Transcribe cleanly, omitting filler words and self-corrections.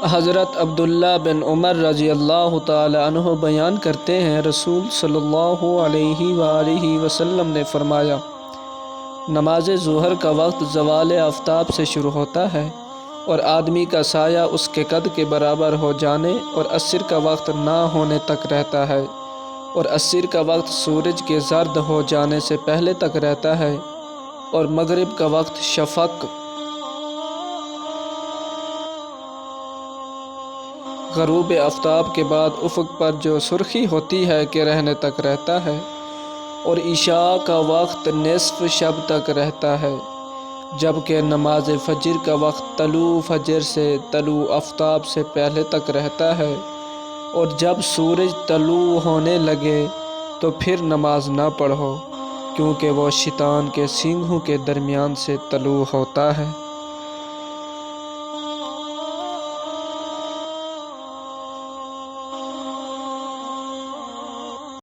حضرت عبداللہ بن عمر رضی اللہ تعالی عنہ بیان کرتے ہیں، رسول صلی اللہ علیہ وآلہ وسلم نے فرمایا، نماز ظہر کا وقت زوال آفتاب سے شروع ہوتا ہے اور آدمی کا سایہ اس کے قد کے برابر ہو جانے اور عصر کا وقت نہ ہونے تک رہتا ہے، اور عصر کا وقت سورج کے زرد ہو جانے سے پہلے تک رہتا ہے، اور مغرب کا وقت شفق غروب آفتاب کے بعد افق پر جو سرخی ہوتی ہے کہ رہنے تک رہتا ہے، اور عشاء کا وقت نصف شب تک رہتا ہے، جبکہ نماز فجر کا وقت طلوع فجر سے طلوع آفتاب سے پہلے تک رہتا ہے، اور جب سورج طلوع ہونے لگے تو پھر نماز نہ پڑھو، کیونکہ وہ شیطان کے سینگوں کے درمیان سے طلوع ہوتا ہے۔